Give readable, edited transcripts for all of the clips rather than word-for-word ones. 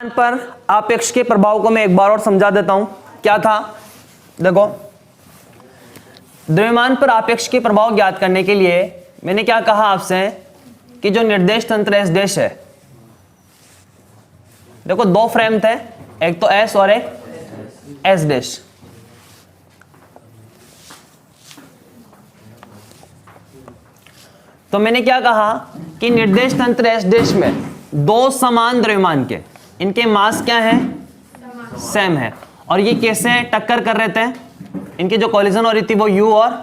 पर आपेक्ष के प्रभाव को मैं एक बार और समझा देता हूं। क्या था, देखो द्रव्यमान पर आपेक्ष के प्रभाव ज्ञात करने के लिए मैंने क्या कहा आपसे कि जो निर्देश तंत्र एस डैश है, देखो दो फ्रेम थे, एक तो एस और एक एस डैश। तो मैंने क्या कहा कि निर्देश तंत्र एस डैश में दो समान द्रव्यमान के, इनके मास क्या है, सेम है, और ये कैसे टक्कर कर रहे थे, इनकी जो कोलिजन हो रही थी वो u और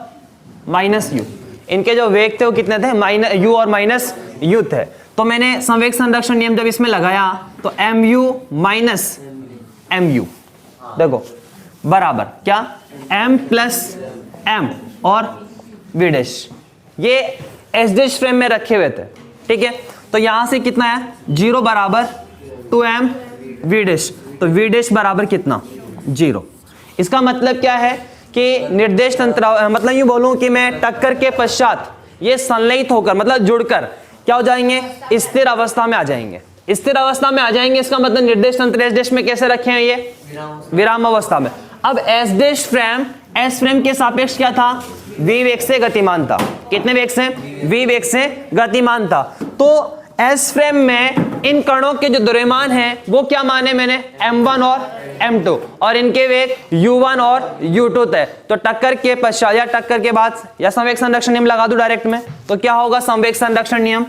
माइनस u, इनके जो वेग थे वो कितने थे, माइनस u और माइनस u थे। तो मैंने संवेग संरक्षण नियम जब इसमें लगाया तो mu माइनस mu, देखो बराबर क्या, m प्लस m और v डैश, ये एस डैश फ्रेम में रखे हुए थे, ठीक है। तो यहां से कितना है, 0 बराबर 2m v डैश, तो v डैश बराबर कितना, 0। इसका मतलब क्या है कि निर्देश तंत्र, मतलब यूं बोलूं कि मैं टक्कर के पश्चात ये संलयित होकर, मतलब जुड़कर क्या हो जाएंगे, स्थिर अवस्था में आ जाएंगे, स्थिर अवस्था में आ जाएंगे। इसका मतलब निर्देश तंत्र एस डैश में कैसे रखे हैं, ये विराम अवस्था में। अब S dash frame S frame के सापेक्ष क्या था, v वेग से गतिमान था। कितने वेग से, v वेग से गतिमान था। तो एस फ्रेम में इन कणों के जो द्रव्यमान हैं वो क्या माने मैंने, m1 और m2, और इनके वेग u1 और u2 थे। तो टक्कर के पश्चात या टक्कर के बाद या संवेग संरक्षण नियम लगा दूं डायरेक्ट में, तो क्या होगा संवेग संरक्षण नियम,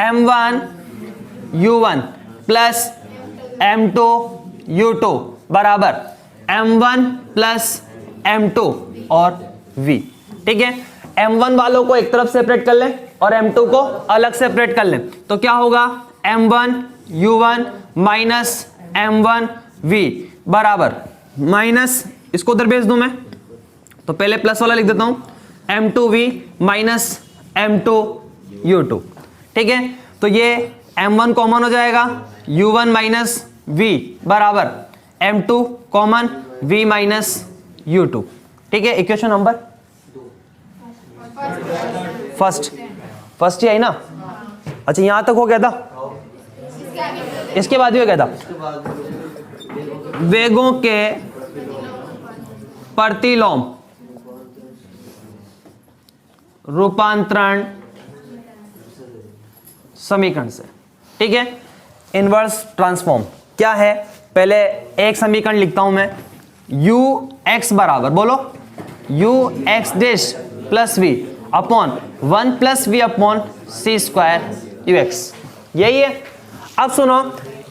m1 u1 plus m2 u2 बराबर m1 प्लस m2 और v, ठीक है। m1 वालों को एक तरफ सेपरेट कर लें और m2 को अलग सेपरेट कर लें, तो क्या होगा m1 u1 minus m1 v बराबर माइनस, इसको उधर भेज दूं मैं, तो पहले प्लस वाला लिख देता हूं, m2v माइनस m2 u2, ठीक है। तो ये m1 कॉमन हो जाएगा, u1 माइनस v बराबर m2 common v minus u2, ठीक है। इक्वेशन नंबर फर्स्ट ही आई ना, अच्छा यहां तक हो गया था, इसके बाद भी हो गया था, वेगों के प्रतिलोम रूपांतरण समीकरण से, ठीक है। इनवर्स ट्रांसफॉर्म क्या है, पहले एक समीकरण लिखता हूं मैं, u x बराबर, बोलो u x dash plus v upon 1 plus v upon सी स्क्वायर यू एक्स, यही है। अब सुनो,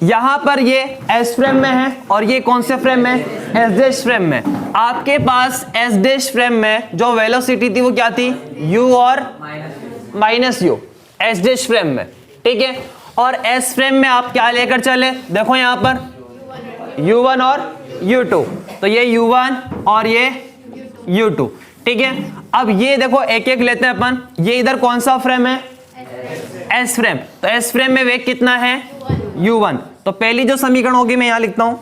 यहां पर ये एस फ्रेम में है और ये कौन से फ्रेम में, एस डैश फ्रेम में। आपके पास एस डैश फ्रेम में जो वेलोसिटी थी वो क्या थी, u और minus u, S dash frame में, ठीक है। और एस फ्रेम में आप क्या लेकर चले, देखो यहां पर u1 और u2, तो ये u1 और ये u2, ठीक है। अब ये देखो एक एक लेते हैं अपन, ये इधर कौन सा फ्रेम है, एस फ्रेम, तो एस फ्रेम में वेग कितना है, u1, तो पहली जो समीकरण होगी मैं यहां लिखता हूं,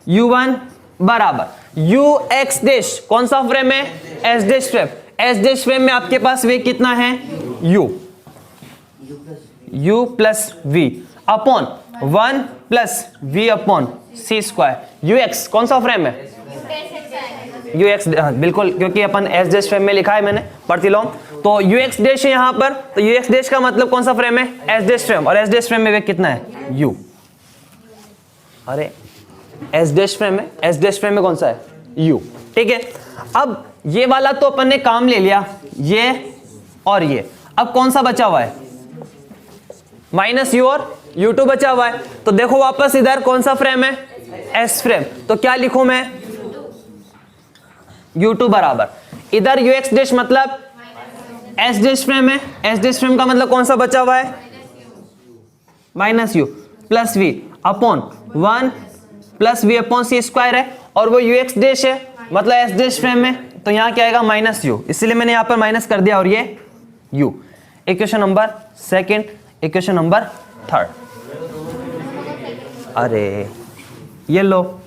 u1 बराबर u x डैश, कौन सा फ्रेम है, S dash frame, s dash frame में आपके पास वेग कितना है, u plus v upon 1 plus v upon सी स्क्वायर यू एक्स, कौन सा फ्रेम है, यू एक्स, बिल्कुल, क्योंकि अपन एस डैश फ्रेम में लिखा है मैंने प्रतिलोम, तो यू एक्स डैश है यहां पर, तो यू एक्स डैश का मतलब कौन सा फ्रेम है, एस डैश फ्रेम, और एस डैश फ्रेम में वेग कितना है, u, अरे एस डैश फ्रेम में, एस डैश फ्रेम में कौन सा है, u, ठीक है। अब ये वाला तो अपन ने काम ले लिया, ये और ये, अब कौन सा बचा हुआ है, माइनस u और u2 बचा हुआ है। तो देखो वापस इधर कौन सा फ्रेम है, एस फ्रेम, तो क्या लिखूं मैं, u2 बराबर, इधर ux डैश मतलब एस डैश फ्रेम है, एस डैश फ्रेम का मतलब कौन सा बचा हुआ है, minus u plus v upon 1 plus v upon सी स्क्वायर है, और वो ux डैश है मतलब एस डैश फ्रेम में, तो यहां क्या आएगा, माइनस u, इसलिए मैंने यहां पर माइनस कर दिया, और ये u। Equation number second, equation number third, अरे ये लो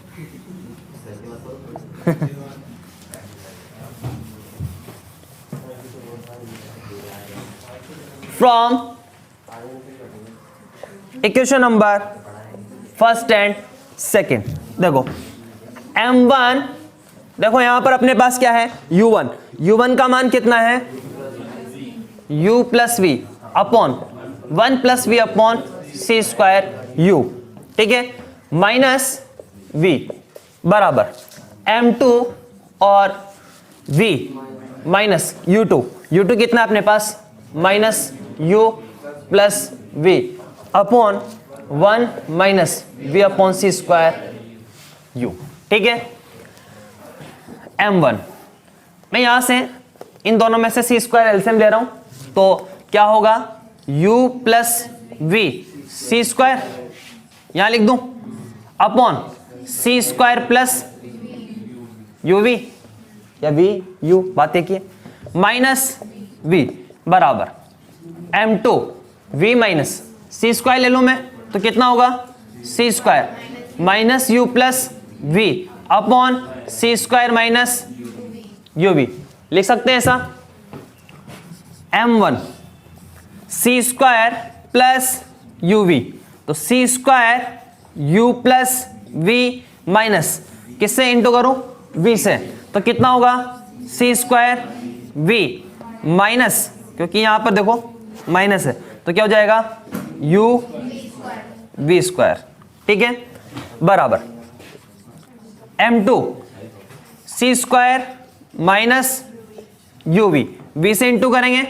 from equation number first and second. देखो m1, देखो यहां पर अपने पास क्या है u1, u1 का मान कितना है u plus v upon 1 plus v upon सी स्क्वायर u, ठीक है, माइनस v बराबर m2 और v माइनस u2, u2 कितना अपने पास minus u plus v upon 1 minus v upon सी स्क्वायर u, ठीक है। m1 मैं यहां से इन दोनों में से सी स्क्वायर एलसीएम ले रहा हूं, तो क्या होगा u plus v C square यहां लिख दूं अपॉन सी स्क्वायर प्लस uv या v u, बात एक ही है, माइनस v बराबर m2 v माइनस सी स्क्वायर ले लूं मैं तो कितना होगा C square minus u plus v upon सी स्क्वायर माइनस uv, लिख सकते हैं ऐसा m1 सी स्क्वायर प्लस uv, तो C square u plus v minus किससे इंटू करूं v से, तो कितना होगा सी स्क्वायर v माइनस, क्योंकि यहां पर देखो माइनस है तो क्या हो जाएगा u v स्क्वायर, ठीक है, बराबर m2 C square minus uv, v से इंटू करेंगे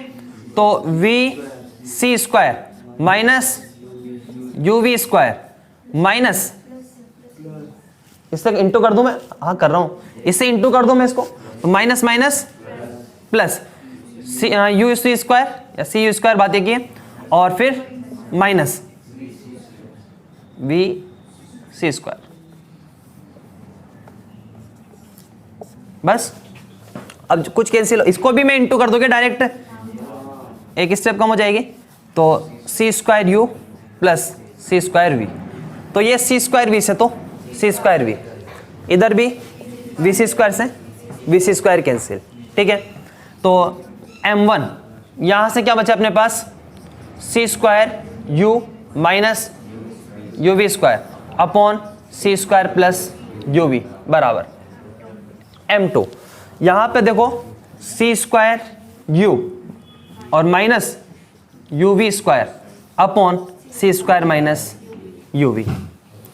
तो v C square minus uv square minus, इससे इंटू कर दूं मैं, हाँ कर रहा हूं, इससे इंटू कर दूं मैं इसको तो minus minus plus u c square या सी यू स्क्वायर, बात एक ही है, और फिर माइनस वी सी स्क्वायर, बस। अब कुछ कैंसिल, इसको भी मैं इंटू कर दूंगा डायरेक्ट, एक स्टेप कम हो जाएगी, तो C square U plus C square V, तो ये सी स्क्वायर वी से तो सी स्क्वायर वी, इधर भी वी सी स्क्वायर से वी सी स्क्वायर कैंसिल, ठीक है। तो m1 यहां से क्या बचा अपने पास C square u minus you V square upon C square plus you V बराबर m2, यहां पे देखो सी स्क्वायर u और minus you V square upon C square minus you V,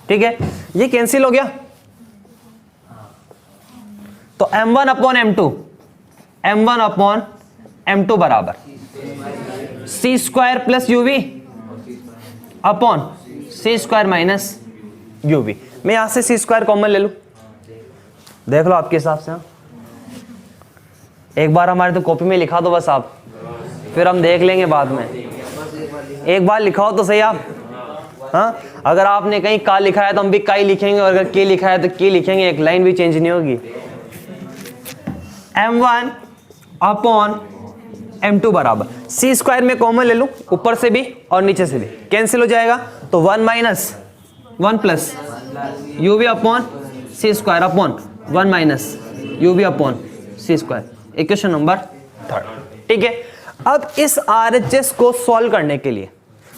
ठीक है, ये कैंसिल हो गया, तो m1 upon m2, m1 upon m2 बराबर सी स्क्वायर प्लस यूवी अपॉन सी स्क्वायर माइनस यूवी। मैं यहां से सी स्क्वायर कॉमन ले लूं, देख लो आपके हिसाब से, हाँ? एक बार हमारे तो कॉपी में लिखा दो बस आप, फिर हम देख लेंगे बाद में, एक बार लिखाओ तो सही आप, हाँ? अगर आपने कहीं का लिखा है तो हम भी का ही लिखेंगे, और अगर के लिखा है तो के लिखेंगे, एक लाइन भी चेंज नहीं होगी। m1 अपॉन m2 बराबर सी स्क्वायर में कॉमन ले लूं, ऊपर से भी और नीचे से भी कैंसिल हो जाएगा, तो 1 minus 1 plus you we upon C square upon 1 minus you we upon C square, equation number 3, ठीक है। अब इस RHS को सॉल्व करने के लिए,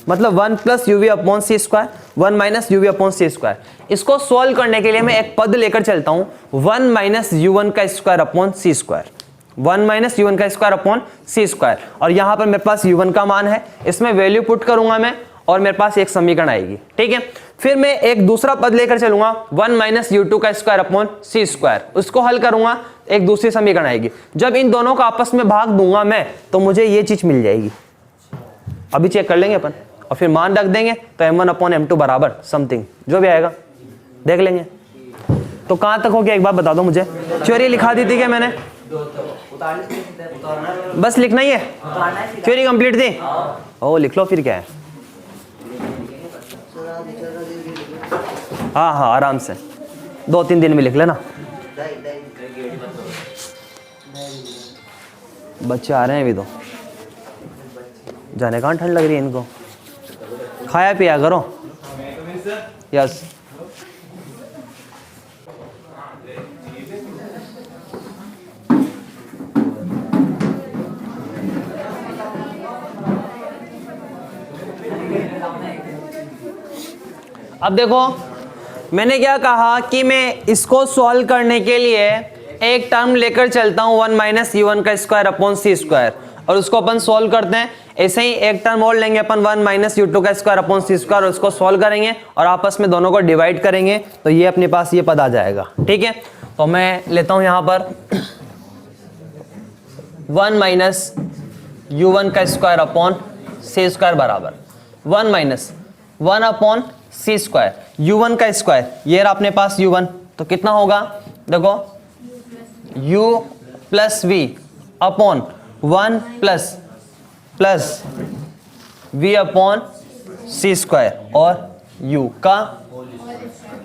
मतलब 1 plus you we upon C square 1 minus you we upon C square, इसको सॉल्व करने के लिए मैं एक पद लेकर चलता हूं 1 माइनस u1 का स्क्वायर अपॉन सी स्क्वायर, 1 माइनस u1 का स्क्वायर अपॉन सी स्क्वायर, और यहां पर मेरे पास u1 का मान है, इसमें वैल्यू पुट करूंगा मैं और मेरे पास एक समीकरण आएगी, ठीक है। फिर मैं एक दूसरा पद लेकर चलूंगा 1 माइनस u2 का स्क्वायर अपॉन सी स्क्वायर, उसको हल करूंगा, एक दूसरी समीकरण आएगी। जब इन दोनों का आपस में भाग दूंगा मैं तो मुझे ये चीज मिल जाएगी, अभी चेक कर लेंगे अपन, और फिर मान रख देंगे तो m1 अपॉन m2 बराबर समथिंग जो भी आएगा देख लेंगे। तो कहां तक हो गया एक बार बता दो मुझे, थ्योरी लिखा दी थी क्या मैंने, बस लिखना ही है, थ्योरी कंप्लीट थी, ओ लिख लो फिर क्या है, हाँ हाँ आराम से 2-3 दिन में लिख लेना। बच्चे आ रहे हैं अभी तो, जाने कहाँ ठंड लग रही है इनको, खाया पिया करो। यस अब देखो मैंने क्या कहा कि मैं इसको सॉल्व करने के लिए एक टर्म लेकर चलता हूं 1 माइनस यू वन का स्क्वायर अपॉन सी स्क्वायर, और उसको अपन सॉल्व करते हैं। ऐसे ही एक टर्म और लेंगे अपन 1 माइनस यू टू का स्क्वायर अपॉन सी स्क्वायर, उसको सॉल्व करेंगे और आपस में दोनों को डिवाइड करेंगे, तो ये अपने पास ये पद आ जाएगा। ठीक है, तो मैं लेता हूं यहां पर 1 माइनस यू वन का स्क्वायर अपॉन सी स्क्वायर बराबर 1 माइनस 1 अपॉन सी स्क्वायर, यू वन का स्क्वायर, ये रहा अपने पास यू वन, तो कितना होगा देखो u plus v upon 1 plus v upon सी स्क्वायर और u का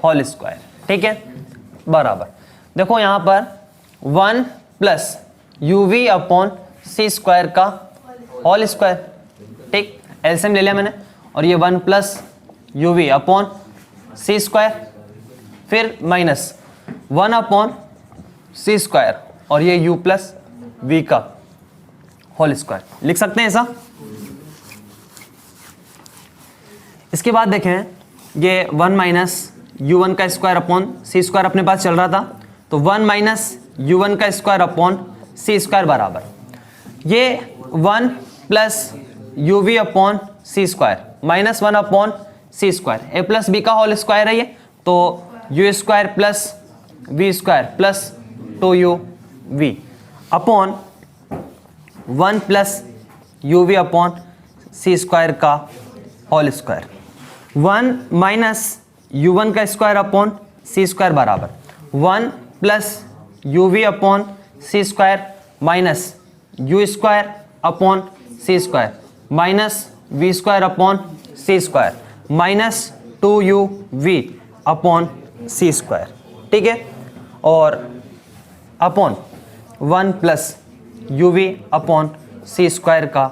होल स्क्वायर। ठीक है, बराबर देखो यहां पर 1 plus you we upon C square का होल स्क्वायर। ठीक, एलसीएम ले लिया मैंने, और ये 1 plus you we upon C square, फिर माइनस 1 अपॉन सी स्क्वायर और ये u प्लस वी का होल स्क्वायर। लिख सकते हैं ऐसा। इसके बाद देखें ये 1 माइनस यू वन का स्क्वायर अपॉन सी स्क्वायर अपने पास चल रहा था, तो 1 माइनस यू वन का स्क्वायर अपॉन सी स्क्वायर बराबर ये 1 plus you we upon C square minus 1 upon C square, A plus B का होल स्क्वायर है ये, तो U square plus V square plus 2u v upon 1 plus you we upon C square का whole square, 1 minus you one का square upon सी square बराबर 1 plus you we upon C square minus u square upon C square minus v square upon C square minus 2u v upon C square. ठीक है, और upon 1 plus you we upon C square का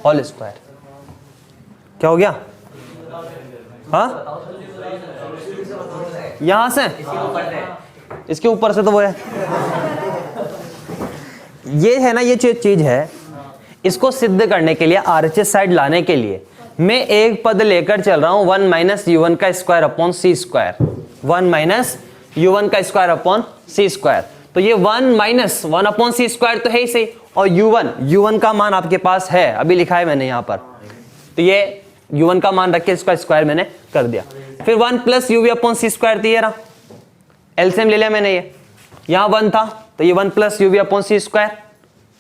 whole square. क्या हो गया? हाँ, यहां से इसके ऊपर से तो वो है, ये है ना, ये चीज है। इसको सिद्ध करने के लिए, आरएचएस साइड लाने के लिए मैं एक पद लेकर चल रहा हूं 1 माइनस यू वन का square upon C square, 1 minus you one का स्क्वायर अपॉन सी स्क्वायर। तो ये 1 माइनस 1 अपॉन सी स्क्वायर तो है ही सही, और यू वन का मान आपके पास है, अभी लिखा है मैंने यहाँ पर, तो ये यू वन का मान रख के इसका स्क्वायर मैंने कर दिया। फिर 1 plus you we upon C square तो ये रहा, एलसीएम ले लिया मैंने, ये यहाँ 1 था तो ये 1 plus you we upon C square.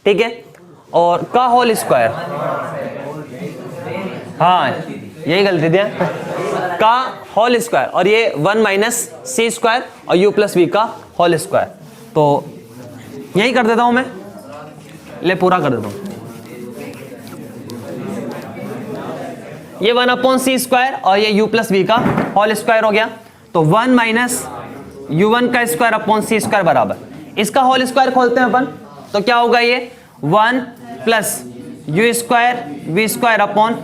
ठीक है, और का होल स्क्वायर, हाँ यही गलती दिया, का होल स्क्वायर, और ये 1 माइनस सी स्क्वायर और यू प्लस वी का होल स्क्वायर। तो यही कर देता हूं मैं, ले पूरा कर देता हूं, ये 1 अपॉन सी स्क्वायर और ये यू प्लस वी का होल स्क्वायर हो गया। तो 1 माइनस यू वन का स्क्वायर अपॉन सी स्क्वायर बराबर, इसका होल स्क्वायर खोलते हैं अपन, तो क्या होगा ये 1 plus U square V square upon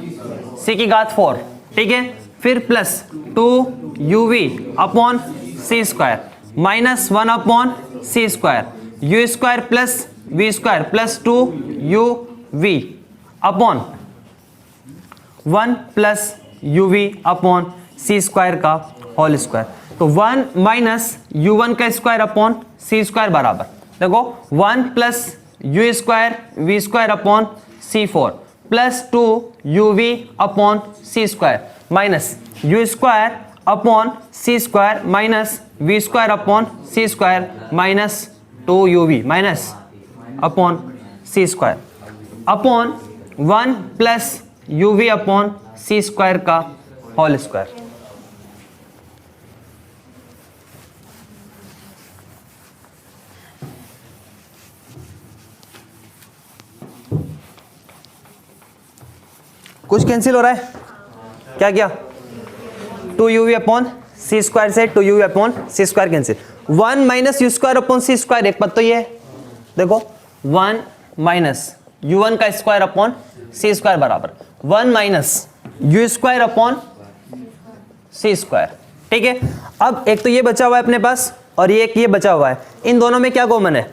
C की घात 4। ठीक है, फिर plus 2 you we upon C square minus 1 upon C square you square plus V square plus 2 you we upon 1 plus you we upon C square का whole square. तो 1 minus you one का square upon सी square बराबर, देखो 1 plus U square V square upon C 4 plus 2 you we upon C square minus u square upon C square minus v square upon C square minus 2 you v minus upon C square upon 1 plus you we upon C square का whole square. कुछ cancel हो रहा है, क्या किया, 2 you we upon C square से 2 you we upon C square cancel, 1 minus u square upon C square एक पद तो ये है, देखो 1 माइनस यू वन का स्क्वायर अपॉन सी स्क्वायर बराबर 1 माइनस यू स्क्वायर अपॉन सी स्क्वायर। ठीक है, अब एक तो ये बचा हुआ है अपने पास और ये एक ये बचा हुआ है, इन दोनों में क्या कॉमन है,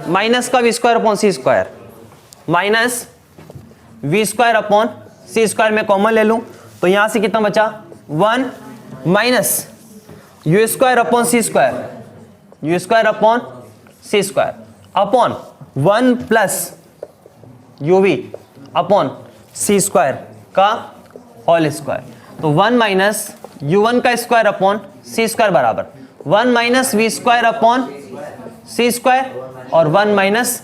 माइनस का वी स्क्वायर अपॉन सी square, minus v square upon सी स्क्वायर में कॉमन ले लूं तो यहां से कितना बचा 1 minus u square upon C square, you square upon C square upon 1 plus you we upon C square का होल स्क्वायर। तो 1 माइनस u1 का स्क्वायर अपॉन सी स्क्वायर बराबर 1 माइनस वी स्क्वायर अपॉन सी स्क्वायर और 1 माइनस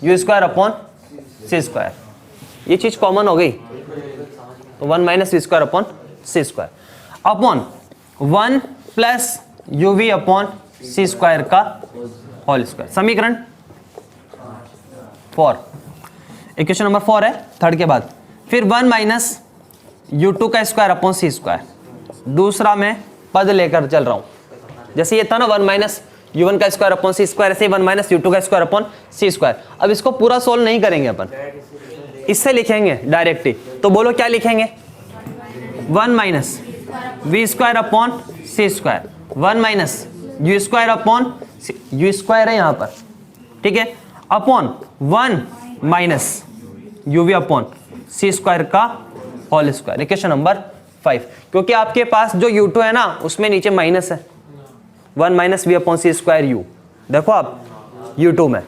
यू स्क्वायर अपॉन सी square. ये चीज common हो गई, तो 1 minus v square upon C square upon 1 plus you we upon C square का होल स्क्वायर। समीकरण 4, इक्वेशन नंबर 4 है थर्ड के बाद। फिर 1 माइनस u2 का स्क्वायर अपॉन सी स्क्वायर, दूसरा मैं पद लेकर चल रहा हूं। जैसे ये था ना 1 माइनस u1 का स्क्वायर अपॉन सी स्क्वायर, ऐसे 1 माइनस u2 का स्क्वायर अपॉन सी स्क्वायर। अब इसको पूरा सोल्व नहीं करेंगे अपन, इससे लिखेंगे डायरेक्टली। तो बोलो क्या लिखेंगे? 1 माइनस वी स्क्वायर अपॉन सी square, 1 minus u square upon u square है यहां पर, ठीक है, upon 1 minus you we upon C square का होल स्क्वायर। Equation number 5। क्योंकि आपके पास जो u2 है ना उसमें नीचे माइनस है, 1 माइनस वी अपॉन सी स्क्वायर यू, देखो आप u2 में,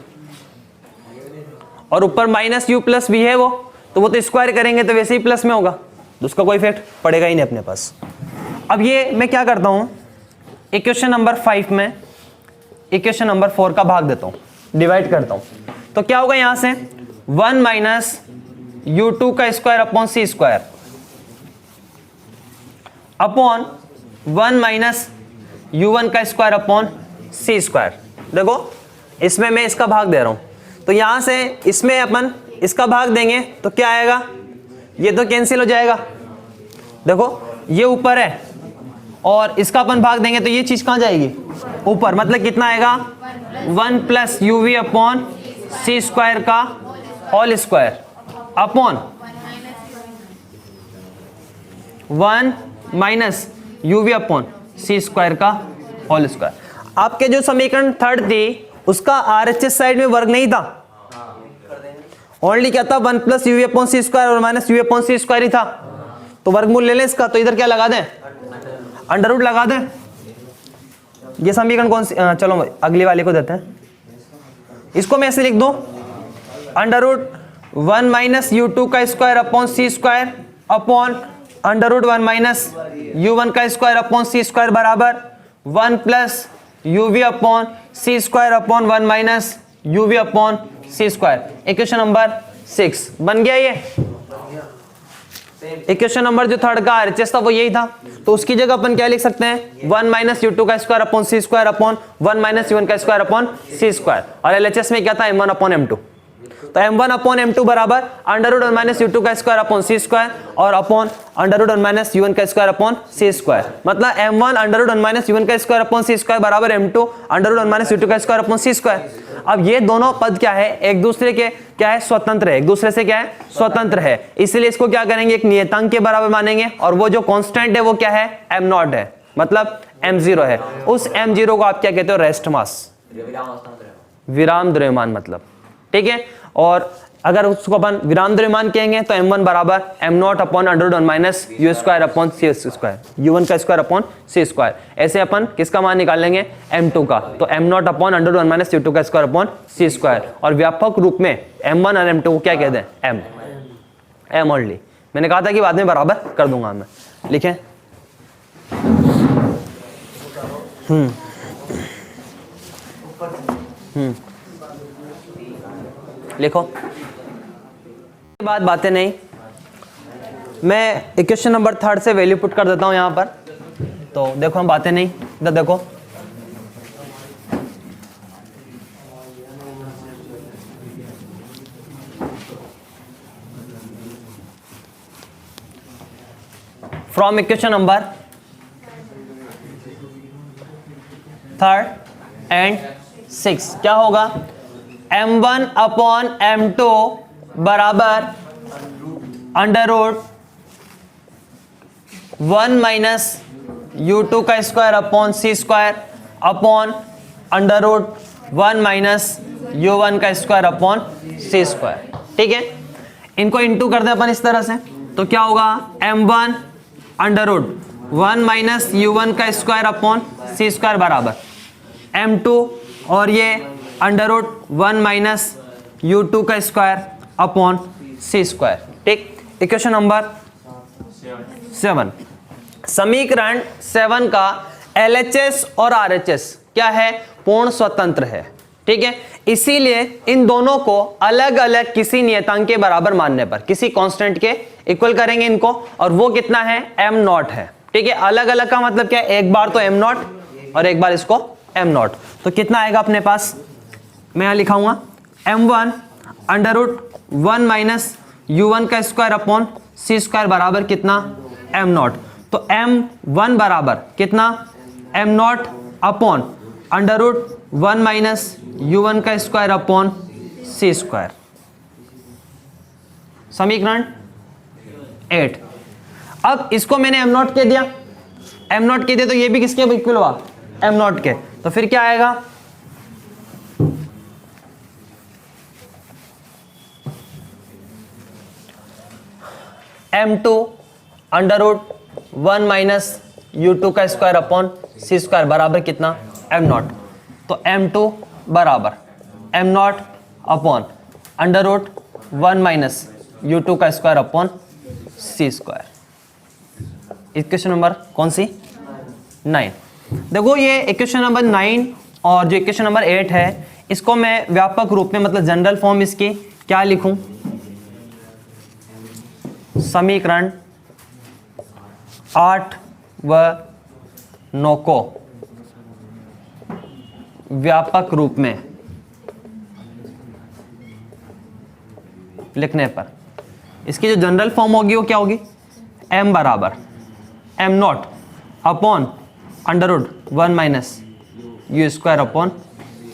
और ऊपर माइनस यू प्लस वी है वो तो स्क्वायर करेंगे तो वैसे ही प्लस में होगा, तो उसका कोई इफेक्ट पड़ेगा ही नहीं अपने पास। अब ये मैं क्या करता हूं, इक्वेशन नंबर 5 में इक्वेशन नंबर 4 का भाग देता हूं, डिवाइड करता हूं। तो क्या होगा यहां से 1 माइनस u2 का स्क्वायर अपॉन सी स्क्वायर अपॉन 1 माइनस u1 का स्क्वायर अपॉन सी स्क्वायर। देखो इसमें मैं इसका भाग दे रहा हूं, तो यहां से इसमें अपन इसका भाग देंगे तो क्या आएगा, ये तो कैंसिल हो जाएगा। देखो ये ऊपर है और इसका अपन भाग देंगे तो ये चीज कहां जाएगी, ऊपर, मतलब कितना आएगा 1 plus you we upon C square का whole square upon 1 minus you we upon C square का होल स्क्वायर। आपके जो समीकरण थर्ड थी उसका आरएचएस साइड में वर्ग नहीं था, ओनली क्या था 1 plus you we upon C square और माइनस यू अपॉन सी स्क्वायर ही था। तो वर्गमूल ले लें इसका, तो इधर क्या लगा दें, अंडर रूट लगा दें। ये समीकरण कौन सी, चलो अगली वाले को देते हैं, इसको मैं ऐसे लिख दूं, अंडर रूट 1 माइनस u2 का स्क्वायर अपॉन सी square upon under root 1 minus u1 का स्क्वायर अपॉन सी स्क्वायर बराबर 1 plus you we upon C square upon 1 minus you we upon C square. Equation number 6 बन गया। ये इक्वेशन नंबर जो third का RHS था वो यही था, तो उसकी जगह अपन क्या लिख सकते हैं 1 माइनस u2 का स्क्वायर अपॉन सी स्क्वायर अपॉन 1 माइनस u1 का स्क्वायर अपॉन सी स्क्वायर, और एलएचएस में क्या था m1 अपॉन m2। तो m1 अपॉन m2 बराबर अंडर रूट 1 माइनस u2 का स्क्वायर अपॉन सी स्क्वायर और upon under root 1 minus u1 का स्क्वायर अपॉन सी स्क्वायर, मतलब m1 under root 1 minus u1 का स्क्वायर अपॉन सी स्क्वायर बराबर m2 under root 1 minus u2 का square upon सी square. अब ये दोनों पद क्या है, एक दूसरे के क्या है, स्वतंत्र है, एक दूसरे से क्या है, स्वतंत्र है, इसलिए इसको क्या करेंगे, एक नियतांक के बराबर मानेंगे, और वो जो कांस्टेंट है वो क्या है, m0 है, मतलब m0 है। उस m0 को आप क्या कहते हो, रेस्ट मास, विराम द्रव्यमान मतलब, ठीक है। और अगर उसको अपन विराम द्रव्यमान कहेंगे तो m1 बराबर m0 upon under root 1 minus u square upon सी स्क्वायर, u1 का स्क्वायर अपॉन सी स्क्वायर। ऐसे अपन किसका मान निकाल लेंगे, m2 का, तो m0 upon under root 1 minus u2 का स्क्वायर अपॉन सी स्क्वायर। और व्यापक रूप में m1 और m2 को क्या कहते हैं, m ओनली। मैंने कहा था कि बाद में बराबर कर दूंगा मैं, लिखें लिखो, बात बातें नहीं, मैं इक्वेशन नंबर थर्ड से वैल्यू पुट कर देता हूं यहां पर। तो देखो हम बातें नहीं, इधर देखो, from equation number third and 6 क्या होगा, m1 अपॉन m2 बराबर अंडर रूट 1 माइनस u2 का स्क्वायर अपॉन सी square upon under root 1 minus u1 का स्क्वायर अपॉन सी स्क्वायर, ठीक है। इनको इंटू कर दे अपन इस तरह से, तो क्या होगा m1 under root 1 minus u1 का स्क्वायर अपॉन सी स्क्वायर बराबर m2 और ये अंडर रूट 1 माइनस u2 का स्क्वायर अपॉन सी स्क्वायर। ठीक, इक्वेशन नंबर 7। समीकरण 7 का LHS और RHS क्या है? पूर्ण स्वतंत्र है। ठीक है, इसीलिए इन दोनों को अलग अलग किसी नियतांक के बराबर मानने पर किसी कांस्टेंट के इक्वल करेंगे इनको, और वो कितना है? m0 है। ठीक है, अलग अलग का मतलब क्या है? एक बार तो m0 और एक बार इसको m0। तो कितना आएगा अपने पास? मैं यहां लिखाऊंगा m1 under root 1 minus u1 का स्क्वायर अपॉन सी स्क्वायर बराबर कितना? m0। तो m1 बराबर कितना? m0 upon under root 1 minus u1 का स्क्वायर अपॉन सी स्क्वायर। समीकरण 8। अब इसको मैंने m0 के दिया, m0 के दिया तो ये भी किसके इक्वल हुआ? m0 के। तो फिर क्या आएगा? m2 under root 1 minus u2 का स्क्वायर अपॉन सी स्क्वायर बराबर कितना? m0। तो m2 बराबर m0 upon under root 1 minus u2 का स्क्वायर अपॉन सी स्क्वायर। इक्वेशन नंबर कौन सी? 9। देखो ये इक्वेशन नंबर 9 और जो इक्वेशन नंबर 8 है, इसको मैं व्यापक रूप में मतलब जनरल फॉर्म इसकी क्या लिखूं? समीकरण 8 व 9 को व्यापक रूप में लिखने पर इसकी जो जनरल फॉर्म होगी वो क्या होगी? m बराबर m0 upon under root 1 minus u square upon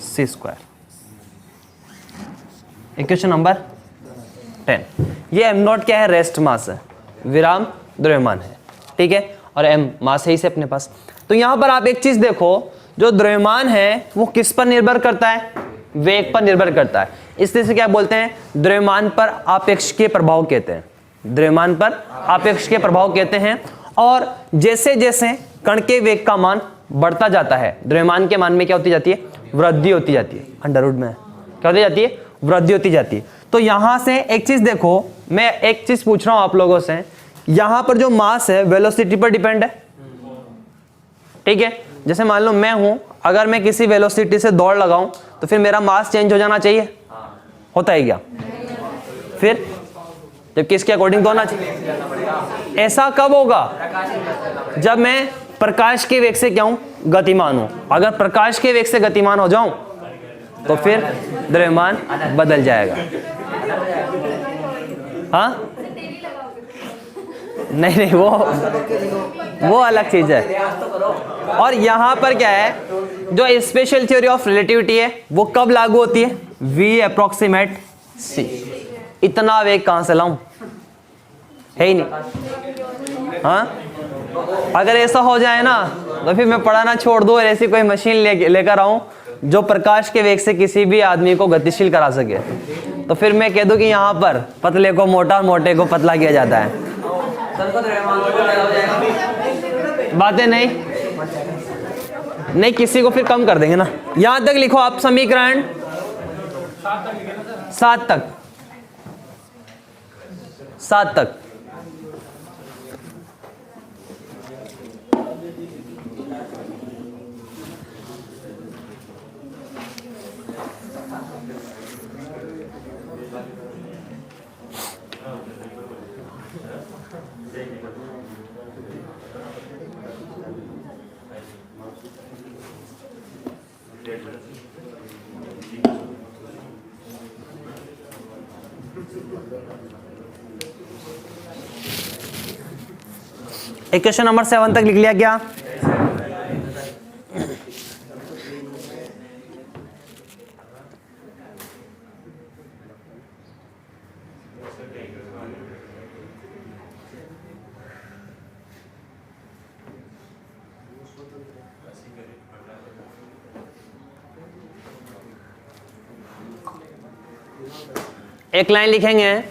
सी स्क्वायर। Equation number 10। ये m0 क्या है? रेस्ट मास है, विराम द्रव्यमान है। ठीक है, और m मास है इसे अपने पास। तो यहां पर आप एक चीज देखो, जो द्रव्यमान है वो किस पर निर्भर करता है? वेग पर निर्भर करता है। इसलिए से क्या बोलते हैं? द्रव्यमान पर आपेक्षिकीय प्रभाव कहते हैं। द्रव्यमान पर आपेक्षिकीय प्रभाव कहते हैं। और जैसे जैसे कण के वेग का मान बढ़ता जाता है, द्रव्यमान के मान में क्या होती जाती है? वृद्धि होती जाती है। अंडर रूट में क्या होती जाती है? वृद्धि होती जाती है। तो यहां से एक चीज देखो, मैं एक चीज पूछ रहा हूं आप लोगों से, यहां पर जो मास है वेलोसिटी पर डिपेंड है। ठीक है, जैसे मान लो मैं हूं, अगर मैं किसी वेलोसिटी से दौड़ लगाऊं तो फिर मेरा मास चेंज हो जाना चाहिए? होता है क्या? फिर जब किसके अकॉर्डिंग तो होना चाहिए। ऐसा कब होगा? जब मैं प्रकाश के वेग से क्या हूं? गतिमान हूं। अगर प्रकाश के वेग से गतिमान हो जाऊं तो फिर द्रव्यमान बदल जाएगा। हाँ, नहीं नहीं, वो अलग चीज है। और यहां पर क्या है, जो स्पेशल थ्योरी ऑफ रिलेटिविटी है वो कब लागू होती है? v approximate c। इतना वेग कहां से लाऊं? है ही नहीं। हाँ, अगर ऐसा हो जाए ना तो फिर मैं पढ़ाना छोड़ दूं और ऐसी कोई मशीन लेकर आऊं जो प्रकाश के वेग से किसी भी आदमी को गतिशील करा सके, तो फिर मैं कह दूं कि यहां पर पतले को मोटा, मोटे को पतला किया जाता है। बातें नहीं, किसी को फिर कम कर देंगे ना। यहां तक लिखो आप समीकरण 7 तक। इक्वेशन नंबर 7 तक लिख लिया क्या? एक लाइन लिखेंगे,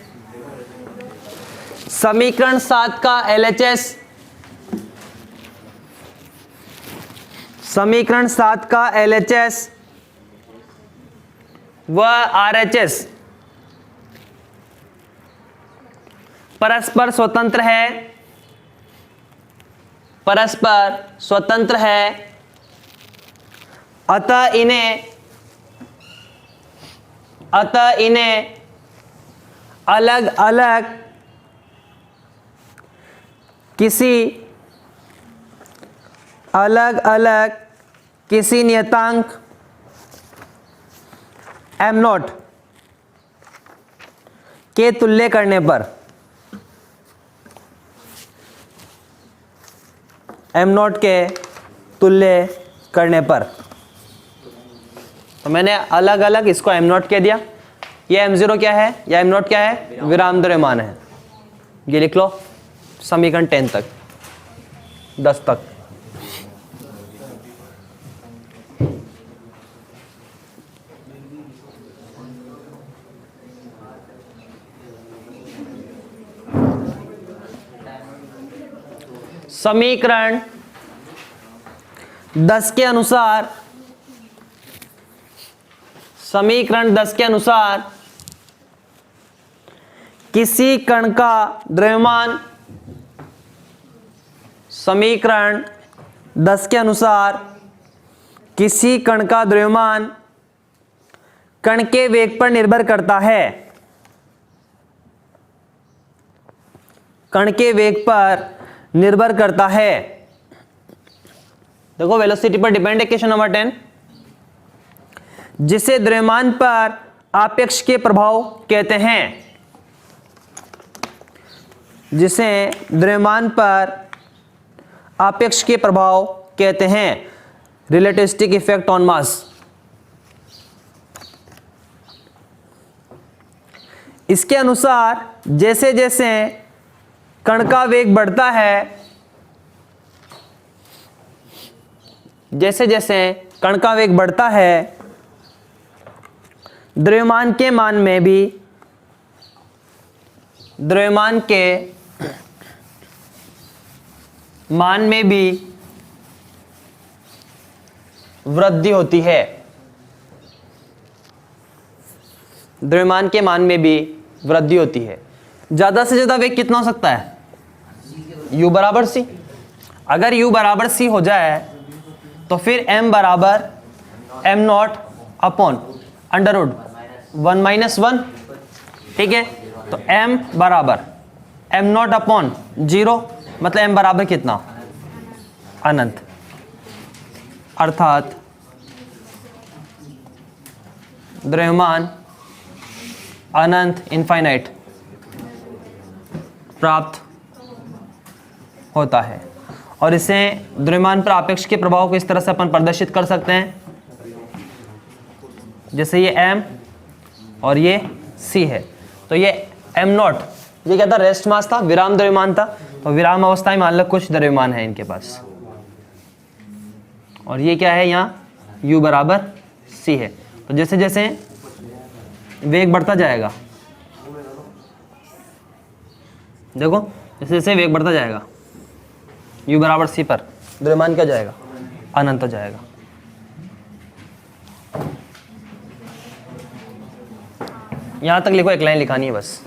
समीकरण 7 का LHS समीकरण 7 का LHS व RHS परस्पर स्वतंत्र है, परस्पर स्वतंत्र है, अतः इन्हें अलग अलग किसी नियतांक m0 के तुल्य करने पर, m0 के तुल्य करने पर, तो मैंने अलग अलग इसको m0 कह दिया। ये m0 क्या है या m0 क्या है? विराम द्रव्यमान है। ये लिख लो समीकरण 10 तक, 10 तक। समीकरण 10 के अनुसार, समीकरण 10 के अनुसार किसी कण का द्रव्यमान, समीकरण 10 के अनुसार किसी कण का द्रव्यमान कण के वेग पर निर्भर करता है, कण के वेग पर निर्भर करता है। देखो वेलोसिटी पर डिपेंड है, क्वेश्चन नंबर 10। जिसे द्रव्यमान पर आपेक्ष के प्रभाव कहते हैं, जिसे द्रव्यमान पर आपेक्ष के प्रभाव कहते हैं, रिलेटिविस्टिक इफेक्ट ऑन मास। इसके अनुसार जैसे जैसे कण का वेग बढ़ता है, जैसे जैसे कण का वेग बढ़ता है, द्रव्यमान के मान में भी, द्रव्यमान के मान में भी वृद्धि होती है, द्रव्यमान के मान में भी वृद्धि होती है। ज्यादा से ज्यादा वेग कितना हो सकता है? u बराबर c। अगर u बराबर c हो जाए तो फिर m बराबर m0 अपॉन अंडर रूट 1 - 1, ठीक है। तो m बराबर m0 अपॉन 0, मतलब m बराबर कितना? अनंत। अर्थात द्रव्यमान अनंत, इनफाइनाइट प्राप्त होता है। और इसे द्रव्यमान पर आपेक्ष के प्रभाव को इस तरह से अपन प्रदर्शित कर सकते हैं, जैसे ये m और ये c है। तो ये m0, ये क्या था? रेस्ट मास था, विराम द्रव्यमान था। तो विराम अवस्था में मान लो कुछ द्रव्यमान है इनके पास, और ये क्या है? यहाँ u बराबर c है। तो जैसे जैसे वेग बढ़ता जाएगा, देखो जैसे जैसे वेग बढ़ता जाएगा u बराबर c पर, द्रव्यमान क्या जाएगा? अनंत हो जाएगा। यहां तक लिखो, एक लाइन लिखानी है बस।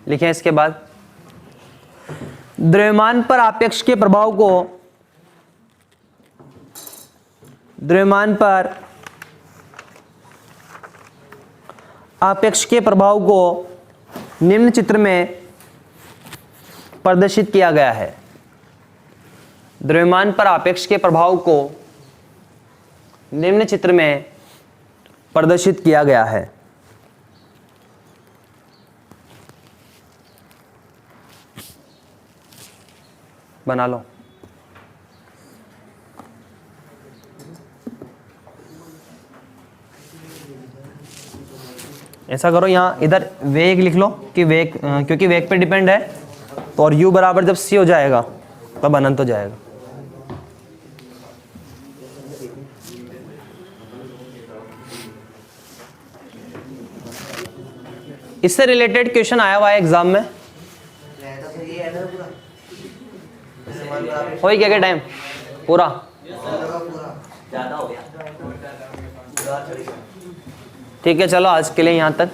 लिखें इसके बाद, द्रव्यमान पर आपेक्ष के प्रभाव को, द्रव्यमान पर आपेक्ष के प्रभाव को निम्न चित्र में प्रदर्शित किया गया है। द्रव्यमान पर आपेक्ष के प्रभाव को निम्न चित्र में प्रदर्शित किया गया है। बना लो। ऐसा करो, यहाँ इधर वेग लिख लो कि वेग, क्योंकि वेग पे डिपेंड है तो, और u बराबर जब c हो जाएगा तब अनंत हो जाएगा। इससे रिलेटेड क्वेश्चन आया हुआ है एग्जाम में। हो ही क्या टाइम पूरा ज्यादा हो गया। ठीक है, चलो आज के लिए यहाँ तक।